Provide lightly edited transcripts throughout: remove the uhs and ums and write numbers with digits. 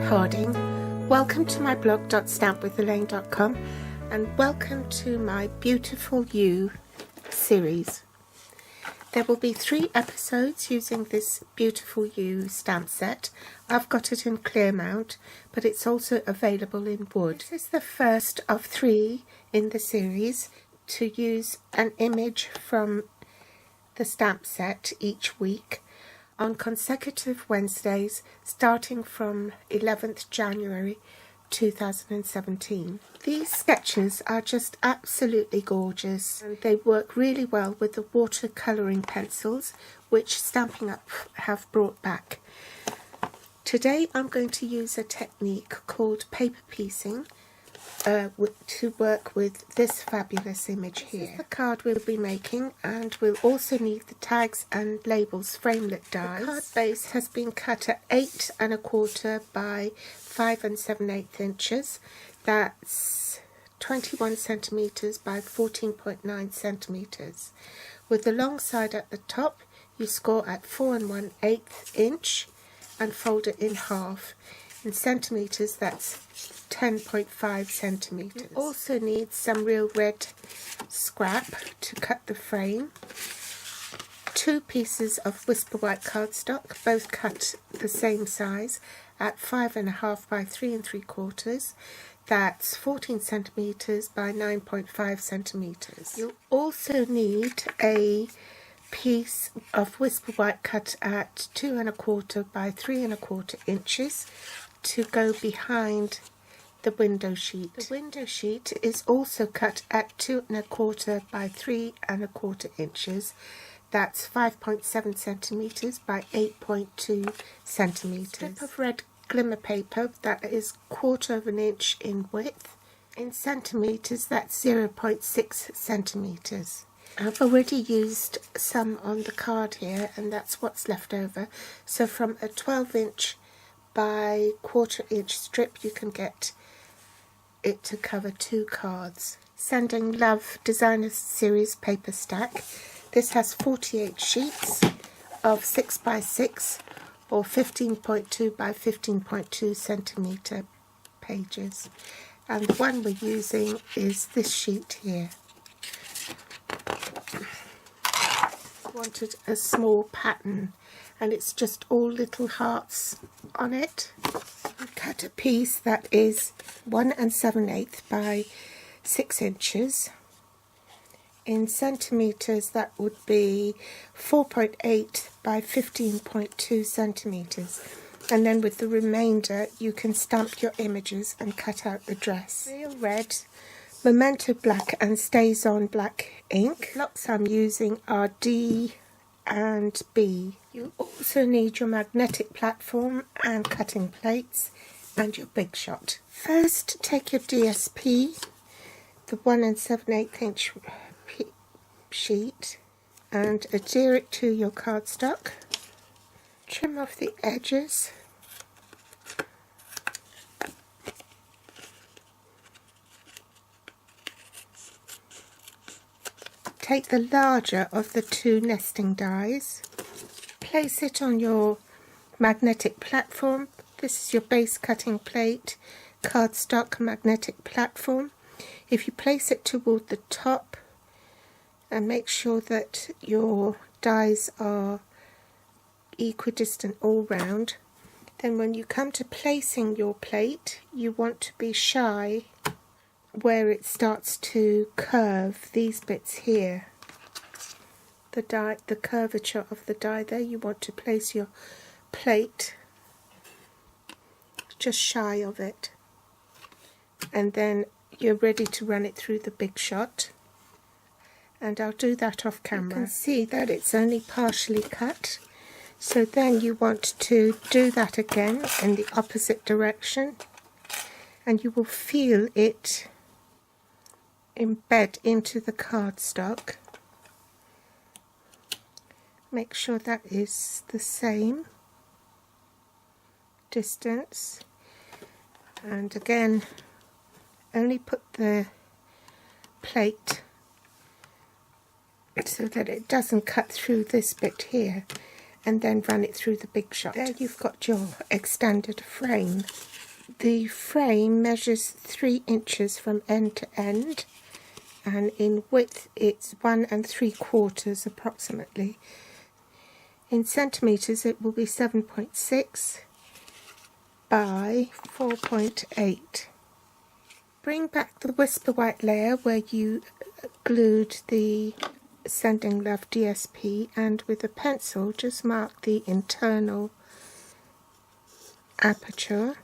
Harding. Welcome to my blog .stampwithelaine.com and welcome to my Beautiful You series. There will be 3 episodes using this Beautiful You stamp set. I've got it in clear mount, but it's also available in wood. This is the first of 3 in the series to use an image from the stamp set each week on consecutive Wednesdays starting from 11th January 2017. These sketches are just absolutely gorgeous and they work really well with the watercolouring pencils which Stampin' Up have brought back. Today I'm going to use a technique called paper piecing to work with this fabulous image here. This is the card we'll be making, and we'll also need the tags and labels framelit dies. The card base has been cut at 8 1/4 by 5 7/8 inches. That's 21 centimeters by 14.9 centimeters. With the long side at the top, you score at 4 1/8 inch and fold it in half. In centimeters, that's 10.5 centimeters. You also need some real red scrap to cut the frame. 2 pieces of Whisper White cardstock, both cut the same size at 5 1/2 by 3 3/4. That's 14 centimeters by 9.5 centimeters. You'll also need a piece of Whisper White cut at 2 1/4 by 3 1/4 inches to go behind the window sheet. The window sheet is also cut at 2 1/4 by 3 1/4 inches. That's 5.7 centimeters by 8.2 centimeters. Strip of red glimmer paper that is 1/4 of an inch in width. In centimeters, that's 0.6 centimeters. I've already used some on the card here, and that's what's left over. So from a 12-inch by 1/4 inch strip, you can get it to cover 2 cards. Sending Love Designer Series paper stack. This has 48 sheets of 6 by 6 or 15.2 by 15.2 centimeter pages, and the one we're using is this sheet here. I wanted a small pattern, and it's just all little hearts on it. Cut a piece that is 1 7/8 by 6 inches. In centimeters, that would be 4.8 by 15.2 centimeters. And then with the remainder, you can stamp your images and cut out the dress. Real red, Memento black and Stays On black ink. Blocks I'm using are D and B. You also need your magnetic platform and cutting plates and your Big Shot. First, take your DSP, the 1 7/8 inch sheet, and adhere it to your cardstock. Trim off the edges. Take the larger of the 2 nesting dies. Place it on your magnetic platform. This is your base cutting plate, cardstock, magnetic platform. If you place it toward the top and make sure that your dies are equidistant all round, then when you come to placing your plate, you want to be shy where it starts to curve, these bits here. The curvature of the die there, you want to place your plate just shy of it, and then you're ready to run it through the Big Shot, and I'll do that off camera. You can see that it's only partially cut, so then you want to do that again in the opposite direction, and you will feel it embed into the cardstock. Make sure that is the same distance, and again only put the plate so that it doesn't cut through this bit here, and then run it through the big shot. There you've got your extended frame. The frame measures 3 inches from end to end, and in width it's 1 3/4 approximately. In centimetres it will be 7.6 by 4.8. Bring back the Whisper White layer where you glued the Sending Love DSP, and with a pencil just mark the internal aperture,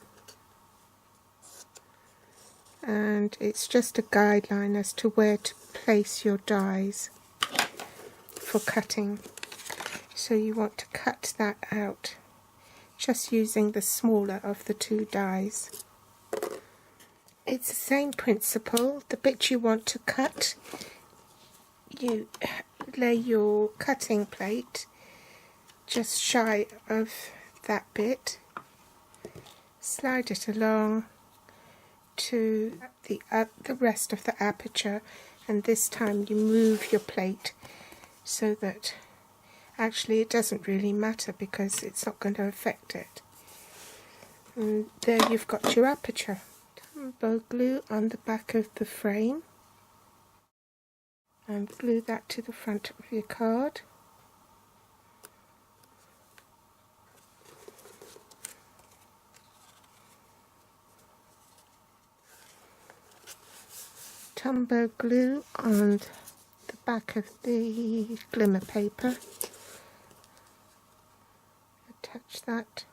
and it's just a guideline as to where to place your dies for cutting. So you want to cut that out just using the smaller of the 2 dies. It's the same principle. The bit you want to cut, you lay your cutting plate just shy of that bit, slide it along to the rest of the aperture, and this time you move your plate so that actually it doesn't really matter because it's not going to affect it. And there you've got your aperture. Bow glue on the back of the frame and glue that to the front of your card. Tumbo glue on the back of the glimmer paper. Attach that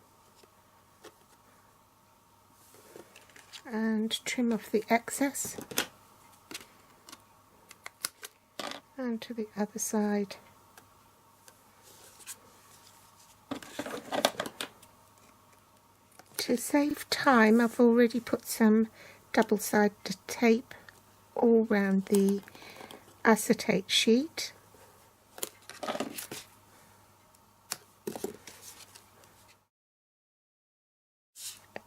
and trim off the excess, and to the other side. To save time, I've already put some double-sided tape all round the acetate sheet.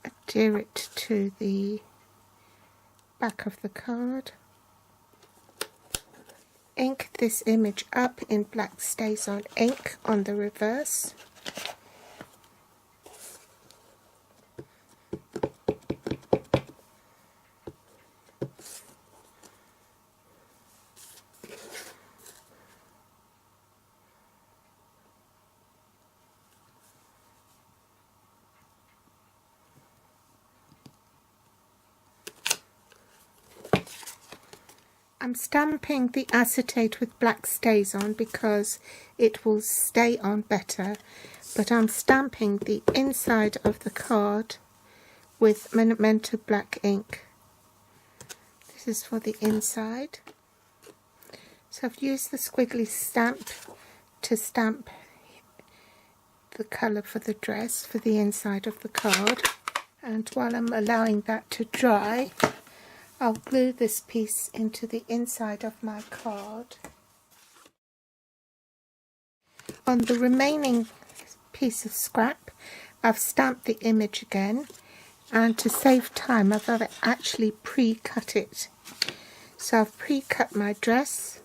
Adhere it to the back of the card. Ink this image up in black StazOn ink on the reverse. I'm stamping the acetate with black StazOn because it will stay on better, but I'm stamping the inside of the card with Memento black ink. This is for the inside. So I've used the squiggly stamp to stamp the colour for the dress for the inside of the card, and while I'm allowing that to dry, I'll glue this piece into the inside of my card. On the remaining piece of scrap, I've stamped the image again, and to save time I've actually pre-cut it. So I've pre-cut my dress,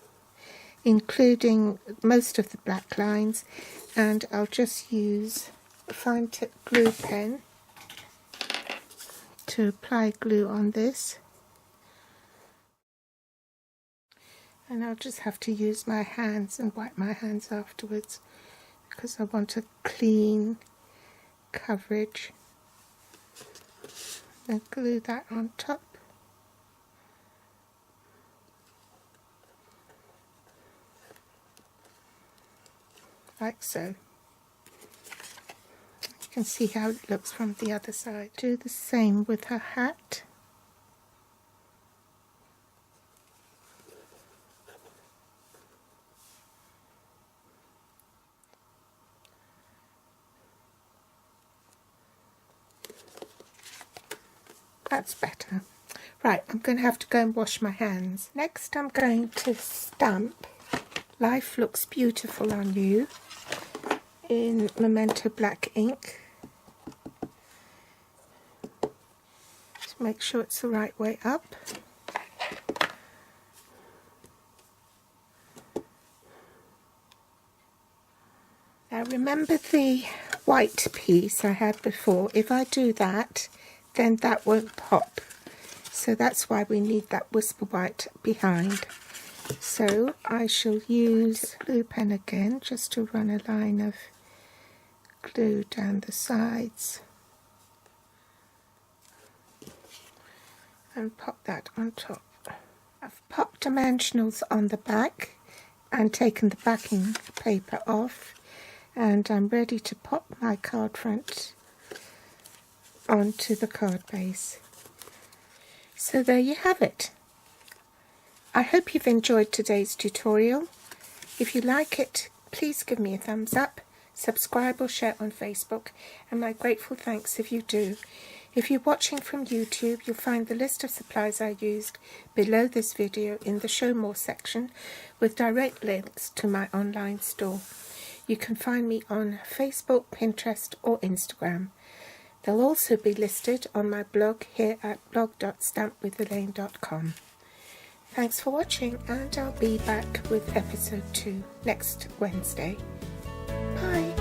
including most of the black lines, and I'll just use a fine tip glue pen to apply glue on this. And I'll just have to use my hands and wipe my hands afterwards because I want a clean coverage. Then glue that on top. Like so. You can see how it looks from the other side. Do the same with her hat. That's better. Right, I'm going to have to go and wash my hands. Next I'm going to stamp Life Looks Beautiful on You in Memento black ink. Just make sure it's the right way up. Now remember the white piece I had before. If I do that, then that won't pop. So that's why we need that whisper white behind. So I shall use a glue pen again just to run a line of glue down the sides and pop that on top. I've popped dimensionals on the back and taken the backing paper off, and I'm ready to pop my card front onto the card base. So there you have it. I hope you've enjoyed today's tutorial. If you like it, please give me a thumbs up, subscribe or share on Facebook, and my grateful thanks if you do. If you're watching from YouTube, you'll find the list of supplies I used below this video in the Show More section, with direct links to my online store. You can find me on Facebook, Pinterest or Instagram. They'll also be listed on my blog here at blog.stampwithelaine.com. Thanks for watching, and I'll be back with episode 2 next Wednesday. Bye!